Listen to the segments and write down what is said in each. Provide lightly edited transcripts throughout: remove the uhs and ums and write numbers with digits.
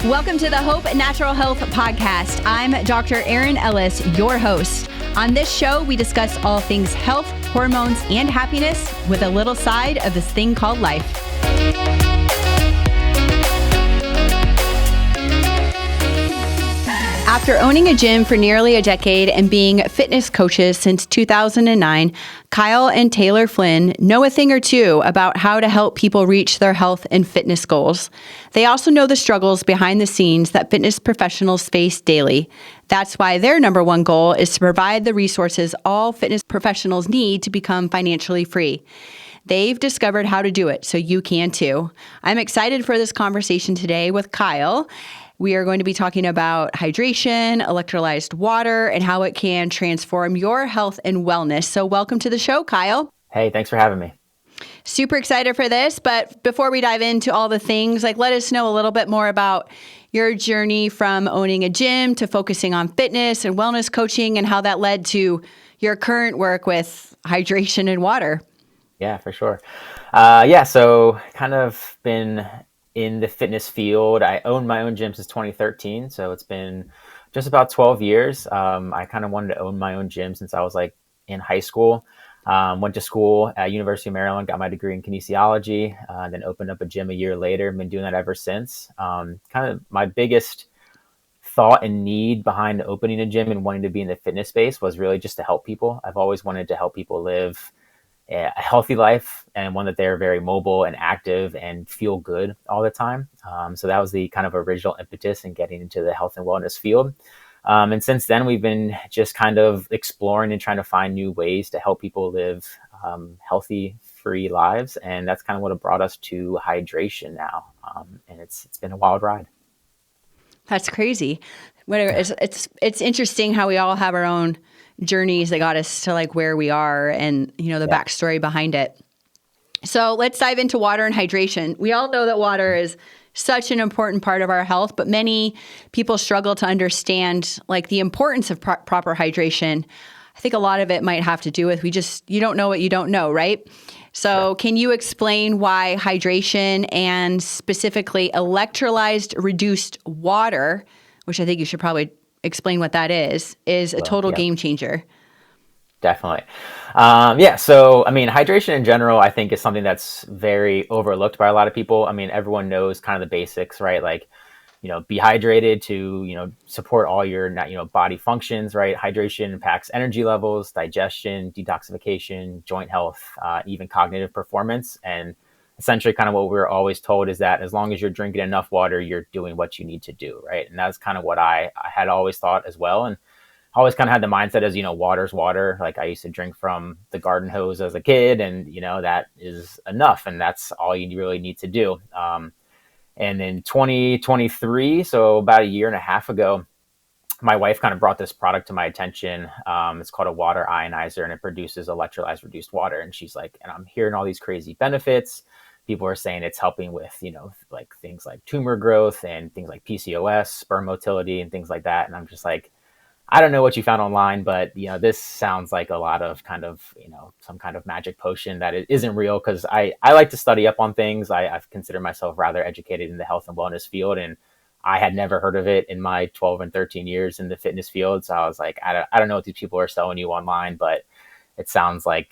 Welcome to the Hope Natural Health Podcast. I'm Dr. Erin Ellis, your host. On this show, we discuss all things health, hormones, and happiness with a little side of this thing called life. After owning a gym for nearly a decade and being fitness coaches since 2009, Kyle and Taylor Flynn know a thing or two about how to help people reach their health and fitness goals. They also know the struggles behind the scenes that fitness professionals face daily. That's why their number one goal is to provide the resources all fitness professionals need to become financially free. They've discovered how to do it, so you can too. I'm excited for this conversation today with Kyle. We are going to be talking about hydration, electrolyzed water, and how it can transform your health and wellness. So welcome to the show, Kyle. Hey, thanks for having me. Super excited for this. But before we dive into all the things, let us know a little bit more about your journey from owning a gym to focusing on fitness and wellness coaching and how that led to your current work with hydration and water. Yeah, for sure. So kind of been in the fitness field. I owned my own gym since 2013, so it's been just about 12 years. I kind of wanted to own my own gym since I was in high school. Went to school at University of Maryland, got my degree in kinesiology, then opened up a gym a year later. Been doing that ever since. Kind of my biggest thought and need behind opening a gym and wanting to be in the fitness space was really just to help people. I've always wanted to help people live a healthy life and one that they're very mobile and active and feel good all the time. So that was the kind of original impetus in getting into the health and wellness field. And since then, we've been just kind of exploring and trying to find new ways to help people live healthy, free lives. And that's kind of what brought us to hydration now. And it's been a wild ride. That's crazy. It's interesting how we all have our own journeys that got us to where we are and, the backstory behind it. So let's dive into water and hydration. We all know that water is such an important part of our health, but many people struggle to understand the importance of proper hydration. I think a lot of it might have to do with you don't know what you don't know, right? So sure. Can you explain why hydration and specifically electrolyzed reduced water, which I think you should probably explain what that is a total game changer? Definitely. So, hydration in general, I think is something that's very overlooked by a lot of people. Everyone knows kind of the basics, right? Be hydrated to, support all your, body functions, right? Hydration impacts energy levels, digestion, detoxification, joint health, even cognitive performance. And essentially kind of what we're always told is that as long as you're drinking enough water, you're doing what you need to do, right? And that's kind of what I had always thought as well. And I always kind of had the mindset as, water's water. I used to drink from the garden hose as a kid and, that is enough. And that's all you really need to do. And in 2023, so about a year and a half ago, my wife kind of brought this product to my attention. It's called a water ionizer, and it produces electrolyzed reduced water. And she's like, and I'm hearing all these crazy benefits. People are saying it's helping with, things like tumor growth and things like PCOS, sperm motility, and things like that. And I'm just like, I don't know what you found online, but, this sounds like a lot of kind of, some kind of magic potion that it isn't real. Cause I like to study up on things. I've considered myself rather educated in the health and wellness field, and I had never heard of it in my 12 and 13 years in the fitness field. So I was like, I don't know what these people are selling you online, but it sounds like,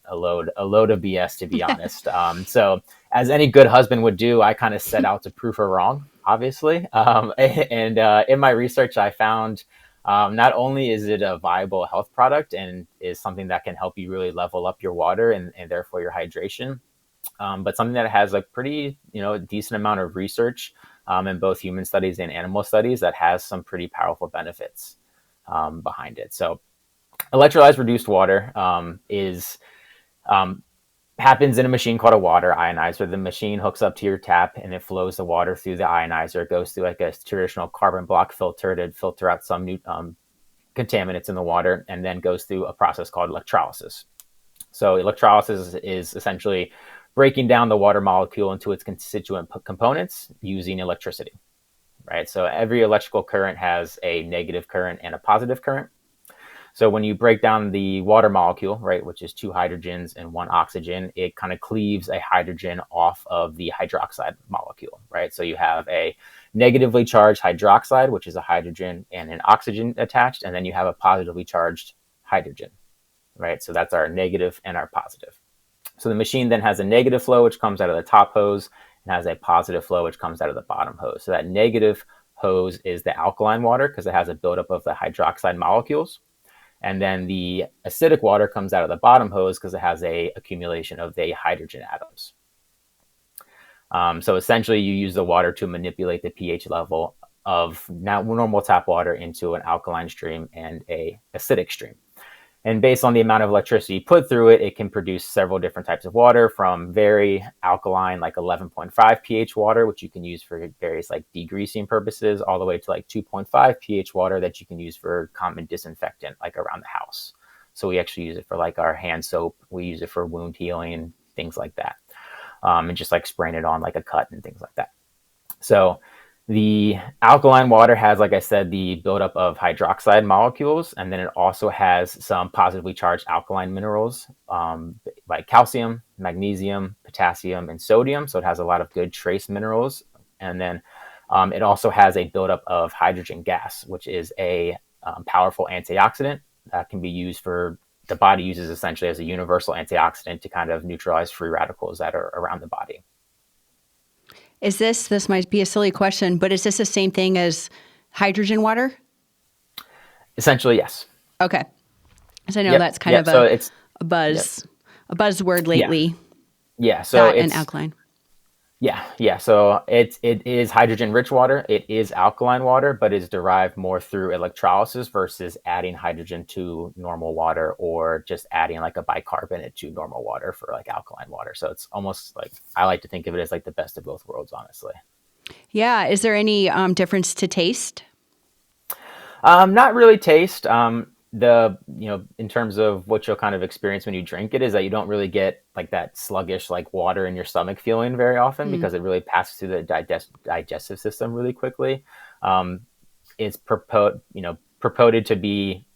a load of BS, to be honest. So as any good husband would do, I kind of set out to prove her wrong, obviously. And in my research, I found not only is it a viable health product and is something that can help you really level up your water and therefore your hydration, but something that has a pretty, decent amount of research in both human studies and animal studies that has some pretty powerful benefits behind it. So electrolyzed reduced water happens in a machine called a water ionizer. The machine hooks up to your tap and it flows the water through the ionizer. It goes through a traditional carbon block filter to filter out some new contaminants in the water, and then goes through a process called electrolysis. So electrolysis is essentially breaking down the water molecule into its constituent components using electricity, right? So every electrical current has a negative current and a positive current. So when you break down the water molecule, right, which is 2 hydrogens and 1 oxygen, it kind of cleaves a hydrogen off of the hydroxide molecule, right? So you have a negatively charged hydroxide, which is a hydrogen and an oxygen attached, and then you have a positively charged hydrogen, right? So that's our negative and our positive. So the machine then has a negative flow, which comes out of the top hose, and has a positive flow, which comes out of the bottom hose. So that negative hose is the alkaline water because it has a buildup of the hydroxide molecules. And then the acidic water comes out of the bottom hose because it has a accumulation of the hydrogen atoms. So essentially you use the water to manipulate the pH level of now normal tap water into an alkaline stream and a acidic stream. And based on the amount of electricity put through it, it can produce several different types of water, from very alkaline, like 11.5 pH water, which you can use for various like degreasing purposes, all the way to like 2.5 pH water that you can use for common disinfectant, like around the house. So we actually use it for like our hand soap. We use it for wound healing, things like that. And just like spraying it on like a cut and things like that. So the alkaline water has, like I said, the buildup of hydroxide molecules, and then it also has some positively charged alkaline minerals like calcium, magnesium, potassium, and sodium. So it has a lot of good trace minerals. And then it also has a buildup of hydrogen gas, which is a powerful antioxidant that can be used for, the body uses essentially as a universal antioxidant to kind of neutralize free radicals that are around the body. Is this might be a silly question, but is this the same thing as hydrogen water? Essentially, yes. Okay. So I know that's kind of a buzzword lately. Yeah. So that and alkaline. Yeah. So it is hydrogen-rich water. It is alkaline water, but is derived more through electrolysis versus adding hydrogen to normal water, or just adding like a bicarbonate to normal water for like alkaline water. So it's almost like, I like to think of it as like the best of both worlds, honestly. Yeah. Is there any difference to taste? Not really taste. In terms of what you'll kind of experience when you drink it, is that you don't really get like that sluggish, like water in your stomach feeling very often, because it really passes through the digestive system really quickly. It's purported to be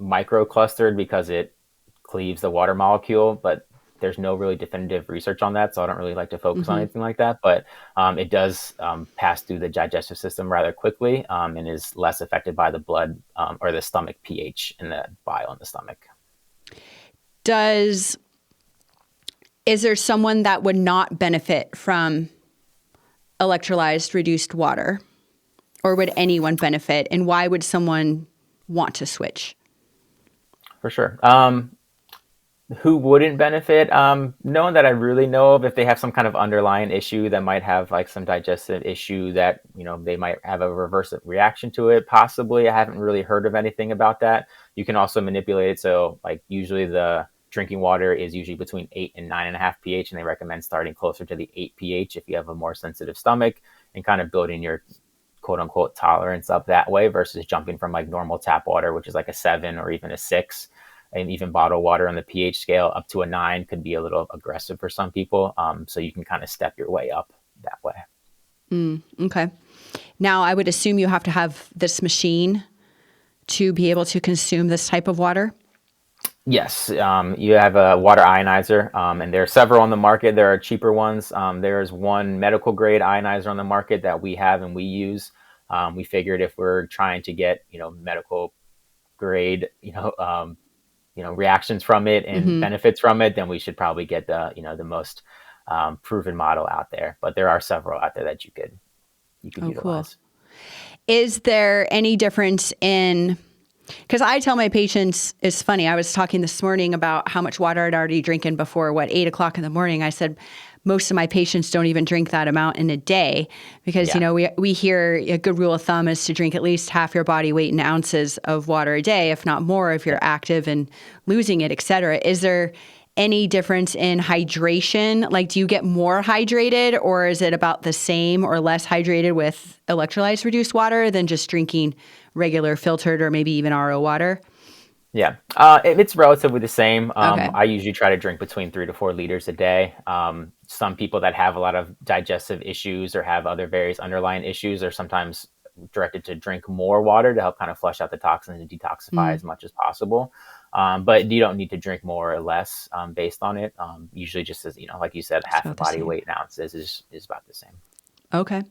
microclustered because it cleaves the water molecule, but there's no really definitive research on that, so I don't really like to focus on anything like that. But it does pass through the digestive system rather quickly, and is less affected by the blood or the stomach pH and the bile in the stomach. Is there someone that would not benefit from electrolyzed reduced water, or would anyone benefit? And why would someone want to switch? For sure. Who wouldn't benefit? No one that I really know of. If they have some kind of underlying issue that might have like some digestive issue that, they might have a reverse reaction to it, possibly. I haven't really heard of anything about that. You can also manipulate it. So like usually the drinking water is usually between 8 and 9.5 pH, and they recommend starting closer to the 8 pH if you have a more sensitive stomach, and kind of building your quote unquote tolerance up that way, versus jumping from like normal tap water, which is like a 7 or even a 6. And even bottled water on the pH scale up to a 9 could be a little aggressive for some people. So you can kind of step your way up that way. Okay. Now, I would assume you have to have this machine to be able to consume this type of water? Yes. You have a water ionizer, and there are several on the market. There are cheaper ones. There's one medical grade ionizer on the market that we have and we use. We figured if we're trying to get, medical grade, reactions from it and benefits from it, then we should probably get the most proven model out there. But there are several out there that you could utilize. Cool. Is there any difference in, because I tell my patients, it's funny, I was talking this morning about how much water I'd already drinking before 8 o'clock in the morning. I said, most of my patients don't even drink that amount in a day, because, we hear a good rule of thumb is to drink at least half your body weight in ounces of water a day, if not more, if you're active and losing it, et cetera. Is there any difference in hydration? Like, do you get more hydrated, or is it about the same or less hydrated with electrolyzed reduced water than just drinking regular filtered or maybe even RO water? Yeah, it's relatively the same. Okay. I usually try to drink between 3 to 4 liters a day. Some people that have a lot of digestive issues or have other various underlying issues are sometimes directed to drink more water to help kind of flush out the toxins and detoxify as much as possible. But you don't need to drink more or less based on it. Usually just as, like you said, half the body weight in ounces is about the same. Okay.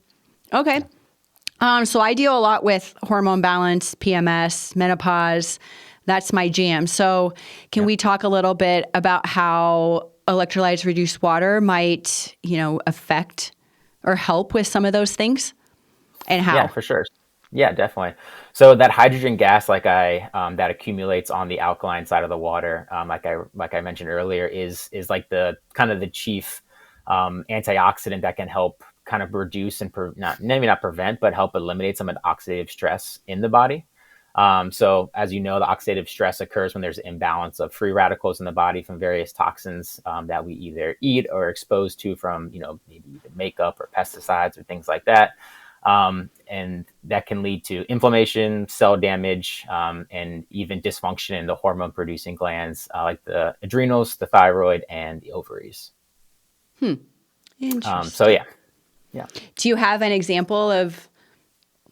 So I deal a lot with hormone balance, PMS, menopause. That's my jam. So can we talk a little bit about how electrolytes reduced water might, affect or help with some of those things and Yeah, how? for sure. Yeah, definitely. So that hydrogen gas, that accumulates on the alkaline side of the water, like I mentioned earlier, is like the kind of the chief antioxidant that can help kind of reduce and not maybe not prevent, but help eliminate some of the oxidative stress in the body. So as you know, the oxidative stress occurs when there's an imbalance of free radicals in the body from various toxins that we either eat or are exposed to from, maybe even makeup or pesticides or things like that. And that can lead to inflammation, cell damage, and even dysfunction in the hormone producing glands, like the adrenals, the thyroid, and the ovaries. So Interesting. yeah. Yeah. Do you have an example of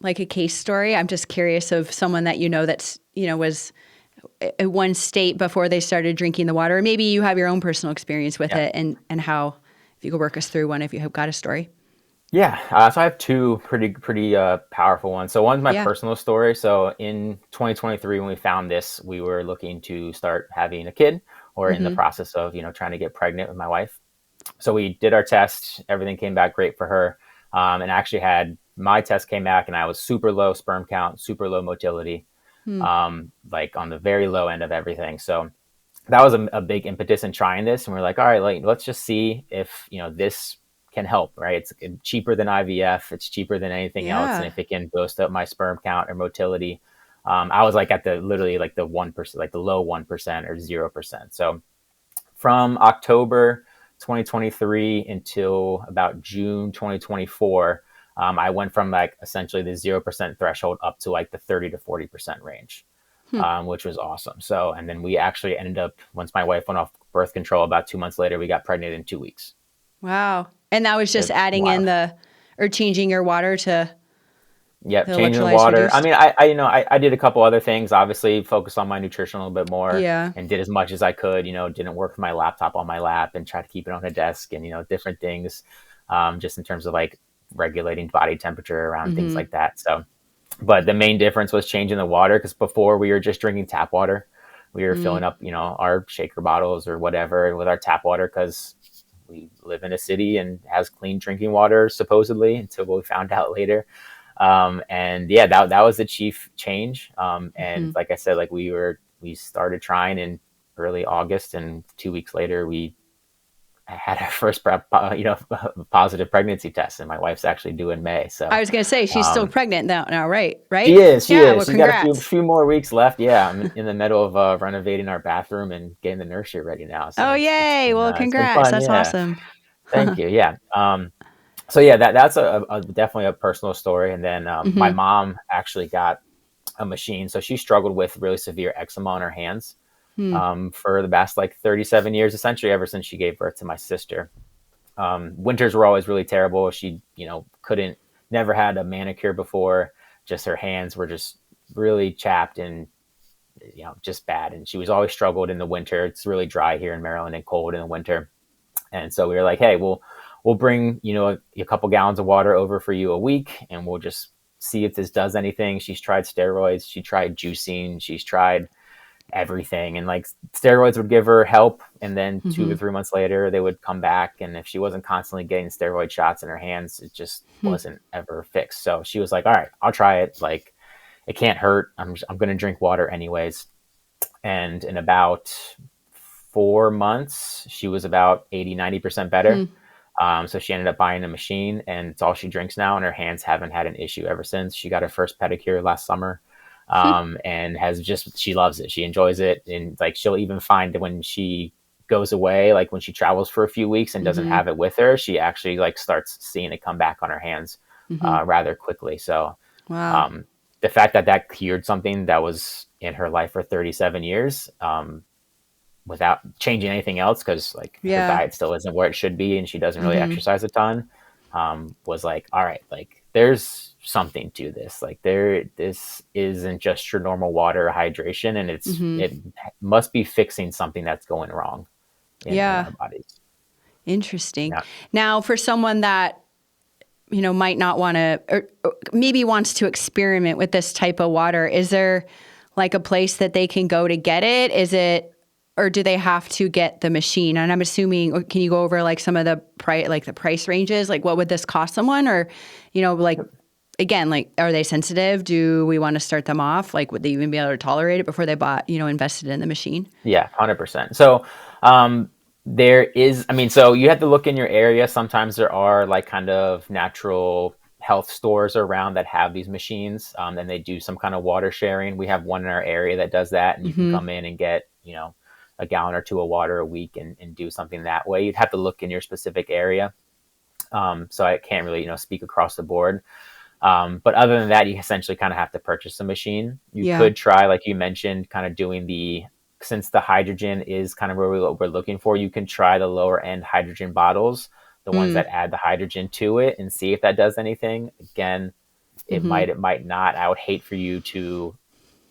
like a case story? I'm just curious of someone that that's, was in one state before they started drinking the water. Or maybe you have your own personal experience with Yeah. it and how, if you could work us through one, if you have got a story. Yeah, so I have two pretty powerful ones. So one's my Yeah. personal story. So in 2023, when we found this, we were looking to start having a kid, or in the process of trying to get pregnant with my wife. So we did our test. Everything came back great for her, and actually had my test came back, and I was super low sperm count, super low motility, like on the very low end of everything. So that was a big impetus in trying this, and we're like, all right, like let's just see if this can help, right? It's cheaper than IVF, it's cheaper than anything else, and Yeah. if it can boost up my sperm count or motility, I was like at the literally like the 1%, like the low 1% or 0%. So from October 2023 until about June 2024, I went from like essentially the 0% threshold up to like the 30 to 40% range. Which was awesome. So, and then we actually ended up, once my wife went off birth control, about 2 months later, we got pregnant in 2 weeks. Wow. And that was just It's adding in wild. or changing your water to Yep, the changing the electrolytes water. I reduced. mean, I did a couple other things. Obviously, focused on my nutrition a little bit more, Yeah. and did as much as I could. Didn't work with my laptop on my lap, and try to keep it on a desk, and different things, just in terms of like regulating body temperature around things like that. So, but the main difference was changing the water, because before we were just drinking tap water. We were filling up, our shaker bottles or whatever with our tap water, because we live in a city and has clean drinking water supposedly, until we found out later. And yeah, that was the chief change. And like I said, like we started trying in early August, and 2 weeks later we had our first positive pregnancy test, and my wife's actually due in May. I So was going to say she's still pregnant now, right? she Right? is. She Yeah. is. Well, She's got a few congrats. few more weeks left. Yeah, I'm in the middle of renovating our bathroom and getting the nursery ready now. So Oh, yay. Well, it's been congrats. fun. That's Yeah, awesome. thank you. Yeah. So yeah, that's definitely a personal story. And then my mom actually got a machine, so she struggled with really severe eczema on her hands for the past like 37 years, essentially ever since she gave birth to my sister. Winters were always really terrible. She, couldn't, never had a manicure before. Just her hands were just really chapped and, just bad. And she was always struggled in the winter. It's really dry here in Maryland and cold in the winter. And so we were like, hey, we'll bring, a couple gallons of water over for you a week, and we'll just see if this does anything. She's tried steroids. She tried juicing. She's tried everything, and like steroids would give her help, and then 2 to 3 months later they would come back, and if she wasn't constantly getting steroid shots in her hands, it just wasn't ever fixed. So she was like, all right, I'll try it. Like, it can't hurt. I'm going to drink water anyways. And in about 4 months she was about 80-90% better. So she ended up buying a machine, and it's all she drinks now, and her hands haven't had an issue ever since. She got her first pedicure last summer. And she loves it. She enjoys it. And like, she'll even find that when she goes away, like when she travels for a few weeks and doesn't have it with her, she actually like starts seeing it come back on her hands, rather quickly. So, Wow. the fact that cured something that was in her life for 37 years, without changing anything else, because like her Yeah. diet still isn't where it should be, and she doesn't really exercise a ton, was like, all right, like there's something to this. Like this isn't just your normal water hydration, and it must be fixing something that's going wrong in Yeah. our bodies. Interesting. Yeah. Now, for someone that might not want to, or maybe wants to experiment with this type of water, is there like a place that they can go to get it? Is it, or do they have to get the machine? And I'm assuming, or can you go over like some of the price ranges? Like what would this cost someone? Or, like, again, like, are they sensitive? Do we want to start them off? Like, would they even be able to tolerate it before they invested in the machine? Yeah, 100%. So, there is, so you have to look in your area. Sometimes there are like kind of natural health stores around that have these machines. And they do some kind of water sharing. We have one in our area that does that, and you can come in and get, a gallon or two of water a week and do something that way. You'd have to look in your specific area. So I can't really, speak across the board. But other than that, you essentially kind of have to purchase a machine. You could try, like you mentioned, kind of doing since the hydrogen is kind of what we're looking for, you can try the lower end hydrogen bottles, the ones that add the hydrogen to it, and see if that does anything. Again, it might not. I would hate for you to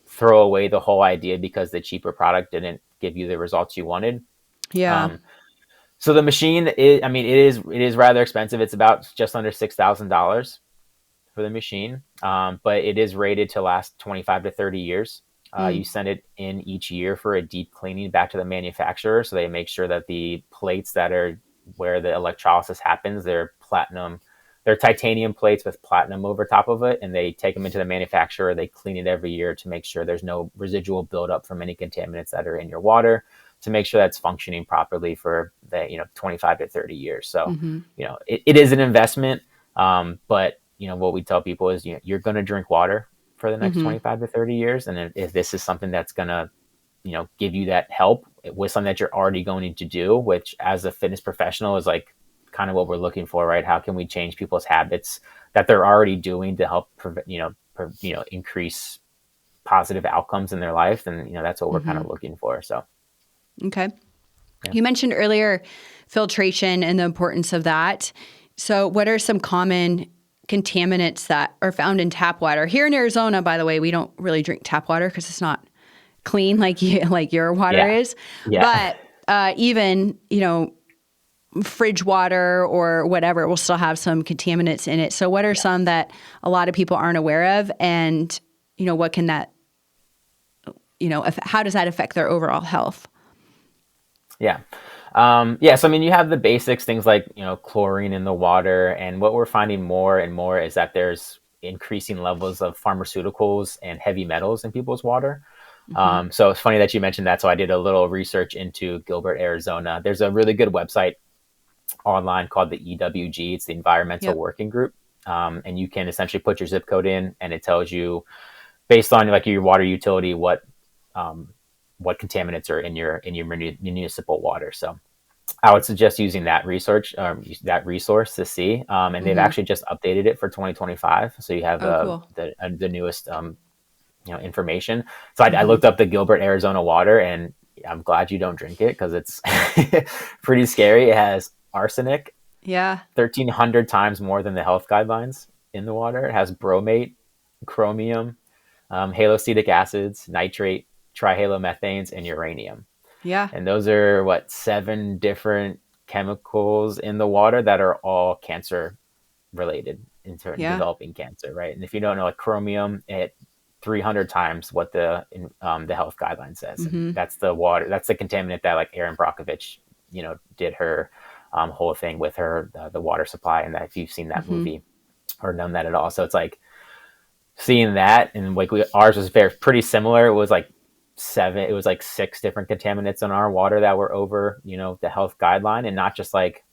throw away the whole idea because the cheaper product didn't give you the results you wanted. Yeah. So the machine is, it is rather expensive. It's about just under $6,000 for the machine. But it is rated to last 25 to 30 years. You send it in each year for a deep cleaning back to the manufacturer. So they make sure that the plates that are where the electrolysis happens, they're titanium plates with platinum over top of it. And they take them into the manufacturer. They clean it every year to make sure there's no residual buildup from any contaminants that are in your water, to make sure that's functioning properly for the, 25 to 30 years. So, it is an investment. But what we tell people is, you're going to drink water for the next 25 to 30 years. And if this is something that's going to, give you that help with something that you're already going to do, which as a fitness professional is like kind of what we're looking for, right? How can we change people's habits that they're already doing to help increase positive outcomes in their life? And, that's what we're kind of looking for. So. Okay. Yeah. You mentioned earlier filtration and the importance of that. So what are some common contaminants that are found in tap water? Here in Arizona, by the way, we don't really drink tap water because it's not clean like your water is. Yeah. But even, fridge water or whatever will still have some contaminants in it. So what are some that a lot of people aren't aware of? And, what can that, how does that affect their overall health? Yeah. So, you have the basics, things like, chlorine in the water. And what we're finding more and more is that there's increasing levels of pharmaceuticals and heavy metals in people's water. So it's funny that you mentioned that. So I did a little research into Gilbert, Arizona. There's a really good website online called the EWG. It's the Environmental Working Group. And you can essentially put your zip code in, and it tells you based on like your water utility, what contaminants are in your municipal water. So I would suggest using that that resource to see. And they've actually just updated it for 2025. So you have cool. the newest information. So I looked up the Gilbert, Arizona water, and I'm glad you don't drink it because it's pretty scary. It has arsenic, 1,300 times more than the health guidelines in the water. It has bromate, chromium, haloacetic acids, nitrate, trihalomethanes, and uranium. Yeah. And those are 7 different chemicals in the water that are all cancer related in terms of developing cancer, right? And if you don't know, like chromium, it 300 times what the health guideline says. And that's the water. That's the contaminant that like Erin Brockovich, did her whole thing with her the water supply. And that if you've seen that movie or known that at all, so it's like seeing that, and like ours was pretty similar. It was like 6 different contaminants in our water that were over, the health guideline, and not just like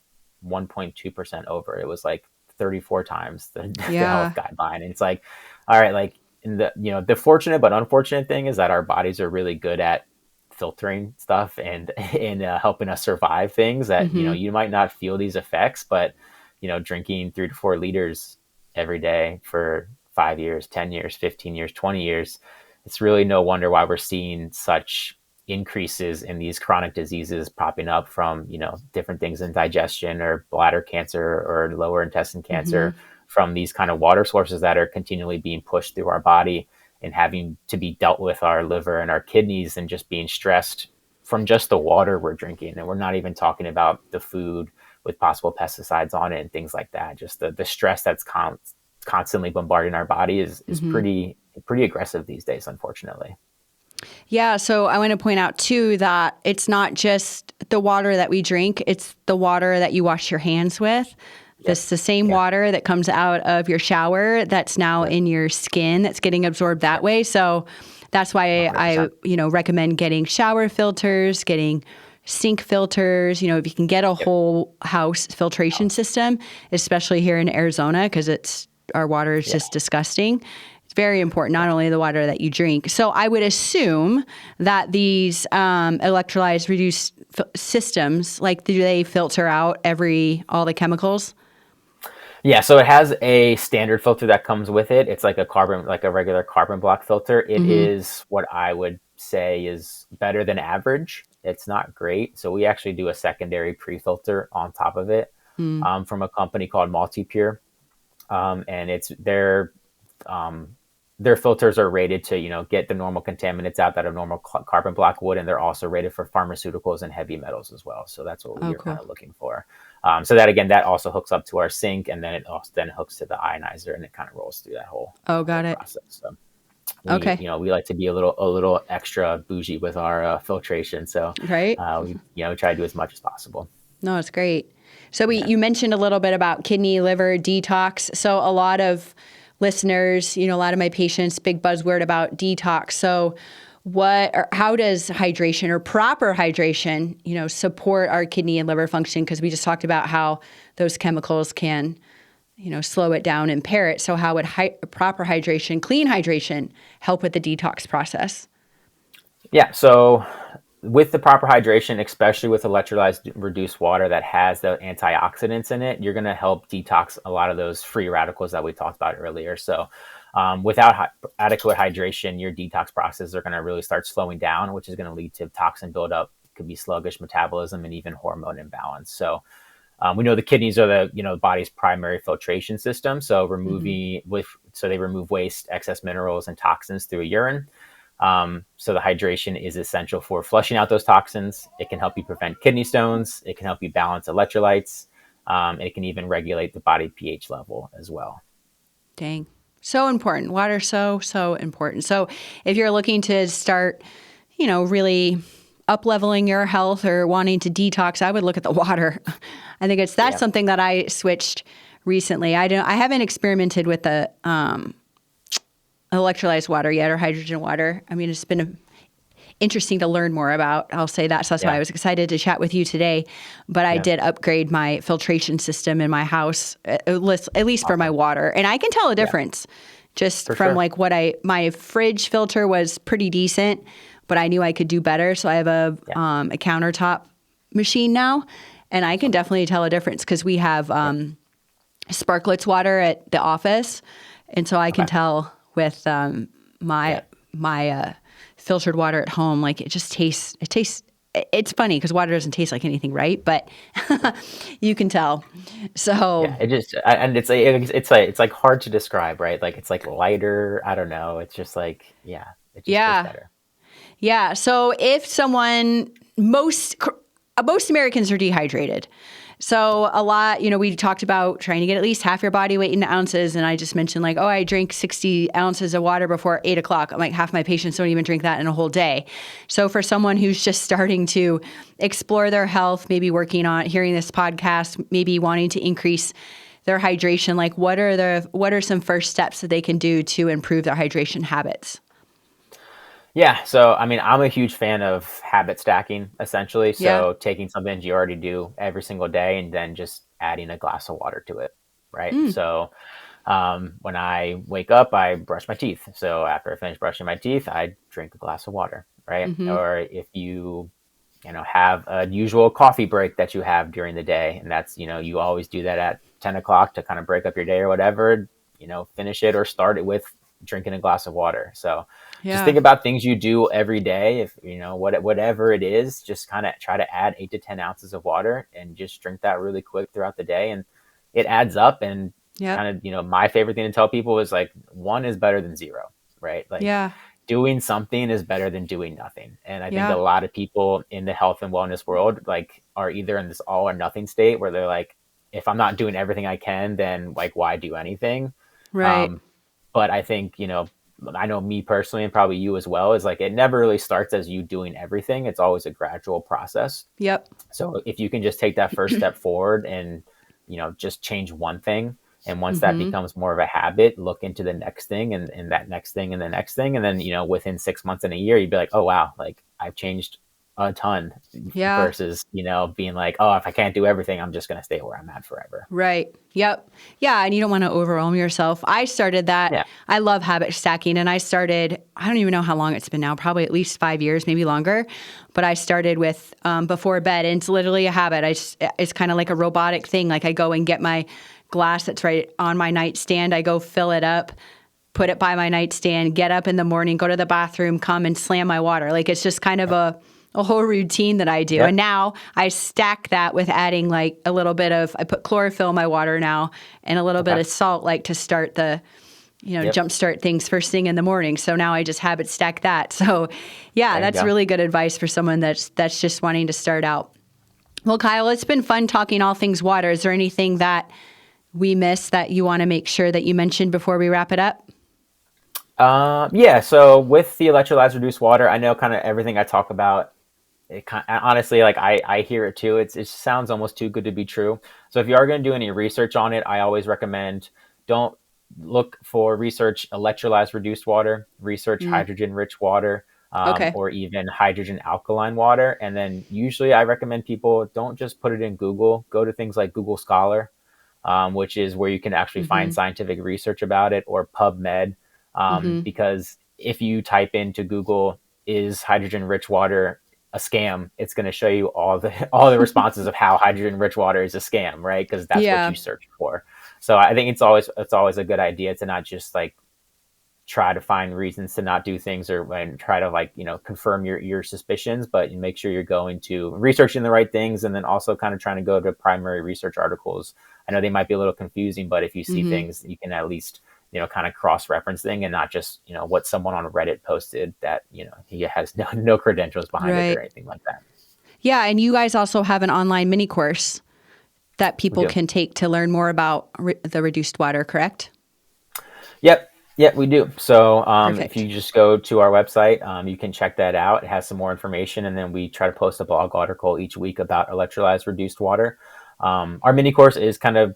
1.2% over. It was like 34 times the health guideline. And it's like, all right, like the fortunate but unfortunate thing is that our bodies are really good at filtering stuff and helping us survive things that, you might not feel these effects, but, drinking 3 to 4 liters every day for 5 years, 10 years, 15 years, 20 years, it's really no wonder why we're seeing such increases in these chronic diseases popping up from, different things in digestion or bladder cancer or lower intestine cancer from these kind of water sources that are continually being pushed through our body and having to be dealt with our liver and our kidneys, and just being stressed from just the water we're drinking. And we're not even talking about the food with possible pesticides on it and things like that. Just the stress that's constantly bombarding our body is pretty aggressive these days, unfortunately. Yeah. So I want to point out too that it's not just the water that we drink, it's the water that you wash your hands with. This the same water that comes out of your shower that's now in your skin that's getting absorbed that way. So that's why 100%. I recommend getting shower filters, getting sink filters. If you can get a whole house filtration system, especially here in Arizona, because our water is just disgusting. It's very important, not only the water that you drink. So I would assume that these electrolyzed reduced systems, like, do they filter out all the chemicals? Yeah, so it has a standard filter that comes with it. It's like a regular carbon block filter. It is what I would say is better than average. It's not great. So we actually do a secondary pre-filter on top of it from a company called MultiPure. And it's their filters are rated to, get the normal contaminants out that a normal carbon block would. And they're also rated for pharmaceuticals and heavy metals as well. So that's what we're kind of looking for. So that also hooks up to our sink, and then it also then hooks to the ionizer, and it kind of rolls through that whole process. So we like to be a little extra bougie with our filtration. So we try to do as much as possible. No, it's great. So you mentioned a little bit about kidney, liver, detox. So a lot of listeners, a lot of my patients, big buzzword about detox. So how does hydration or proper hydration, support our kidney and liver function? Because we just talked about how those chemicals can, slow it down, impair it. So how would proper hydration, clean hydration, help with the detox process? Yeah. So with the proper hydration, especially with electrolyzed reduced water that has the antioxidants in it, you're going to help detox a lot of those free radicals that we talked about earlier. So without adequate hydration, your detox processes are going to really start slowing down, which is going to lead to toxin buildup. It could be sluggish metabolism and even hormone imbalance. So we know the kidneys are the body's primary filtration system. So they remove waste, excess minerals, and toxins through urine. So the hydration is essential for flushing out those toxins. It can help you prevent kidney stones. It can help you balance electrolytes. It can even regulate the body pH level as well. Dang. So important. Water, so important. So if you're looking to start, really up-leveling your health or wanting to detox, I would look at the water. I think that's something that I switched recently. I haven't experimented with the electrolyzed water yet, or hydrogen water. I mean, it's been interesting to learn more about. I'll say that. So that's why I was excited to chat with you today. But I did upgrade my filtration system in my house, at least for my water. And I can tell a difference just from my fridge filter was pretty decent, but I knew I could do better. So I have a countertop machine now, and I can definitely tell a difference because we have Sparkletts water at the office. And so I can tell with my filtered water at home, like it tastes, it's funny because water doesn't taste like anything, right? But you can tell. So it's like hard to describe, right? Like it's like lighter. I don't know. It's just like, it just tastes better. Yeah. So if most Americans are dehydrated. So a lot, we talked about trying to get at least half your body weight in ounces. And I just mentioned I drink 60 ounces of water before 8 o'clock. I'm like, half my patients don't even drink that in a whole day. So for someone who's just starting to explore their health, maybe working on hearing this podcast, maybe wanting to increase their hydration, what are some first steps that they can do to improve their hydration habits? Yeah. So, I mean, I'm a huge fan of habit stacking, essentially. So taking something you already do every single day and then just adding a glass of water to it. Right. So when I wake up, I brush my teeth. So after I finish brushing my teeth, I drink a glass of water. Right. Or if you have a usual coffee break that you have during the day, and that's, you always do that at 10 o'clock to kind of break up your day or whatever, finish it or start it with drinking a glass of water. So just think about things you do every day. If whatever it is, just kind of try to add 8 to 10 ounces of water and just drink that really quick throughout the day. And it adds up. And kind of, my favorite thing to tell people is 1 is better than 0, right? doing something is better than doing nothing. And I think a Yeah. lot of people in the health and wellness world like are either in this all or nothing state where they're like, if I'm not doing everything I can, then like why do anything? Right. Um, but I think, I know me personally and probably you as well is like it never really starts as you doing everything. It's always a gradual process. Yep. So if you can just take that first step forward and, just change one thing. And once that Mm-hmm. becomes more of a habit, look into the next thing and that next thing and the next thing. And then, within 6 months and a year, you'd be like, oh, wow, like I've changed a ton Yeah. versus, being like, oh, if I can't do everything, I'm just going to stay where I'm at forever. Right. Yep. Yeah. And you don't want to overwhelm yourself. I started that. Yeah. I love habit stacking. And I don't even know how long it's been now, probably at least 5 years, maybe longer. But I started with before bed, and it's literally a habit. It's kind of like a robotic thing. Like I go and get my glass that's right on my nightstand. I go fill it up, put it by my nightstand, get up in the morning, go to the bathroom, come and slam my water. Like it's just kind of a whole routine that I do. Yep. And now I stack that with adding like a little bit of, I put chlorophyll in my water now and a little bit of salt, like to start the, jumpstart things first thing in the morning. So now I just habit stack that. So yeah, that's really good advice for someone that's just wanting to start out. Well, Kyle, it's been fun talking all things water. Is there anything that we missed that you want to make sure that you mentioned before we wrap it up? Yeah. So with the electrolyzed reduced water, I know kind of everything I talk about. Honestly, like I hear it too. It sounds almost too good to be true. So if you are going to do any research on it, I always recommend don't look for research electrolyzed reduced water, research hydrogen rich water, or even hydrogen alkaline water. And then usually I recommend people don't just put it in Google. Go to things like Google Scholar, which is where you can actually find scientific research about it, or PubMed, because if you type into Google, is hydrogen rich water a scam, it's going to show you all the responses of how hydrogen rich water is a scam, right? Because that's what you search for. So I think it's always a good idea to not just like try to find reasons to not do things and try to like, confirm your suspicions, but make sure you're going to researching the right things, and then also kind of trying to go to primary research articles. I know they might be a little confusing, but if you see things, you can at least kind of cross-reference thing and not just, what someone on Reddit posted that, he has no credentials behind it or anything like that. Yeah. And you guys also have an online mini course that people can take to learn more about the reduced water, correct? Yep. Yeah, we do. So if you just go to our website, you can check that out. It has some more information. And then we try to post a blog article each week about electrolyzed reduced water. Our mini course is kind of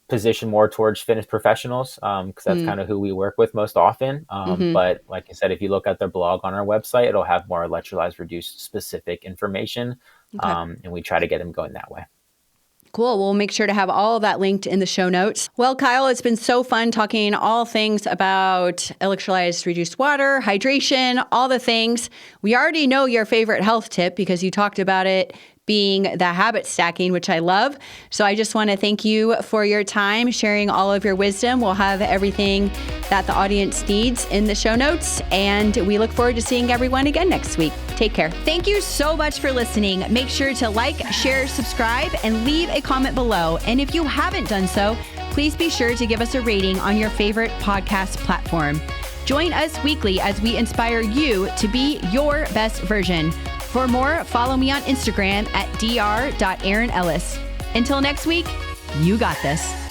position more towards fitness professionals, because that's kind of who we work with most often. But like I said, if you look at their blog on our website, it'll have more electrolyzed reduced specific information. And we try to get them going that way. Cool. We'll make sure to have all of that linked in the show notes. Well, Kyle, it's been so fun talking all things about electrolyzed reduced water, hydration, all the things. We already know your favorite health tip because you talked about it being the habit stacking, which I love. So I just want to thank you for your time, sharing all of your wisdom. We'll have everything that the audience needs in the show notes, and we look forward to seeing everyone again next week. Take care. Thank you so much for listening. Make sure to like, share, subscribe, and leave a comment below. And if you haven't done so, please be sure to give us a rating on your favorite podcast platform. Join us weekly as we inspire you to be your best version. For more, follow me on Instagram at dr.erinellis. Until next week, you got this.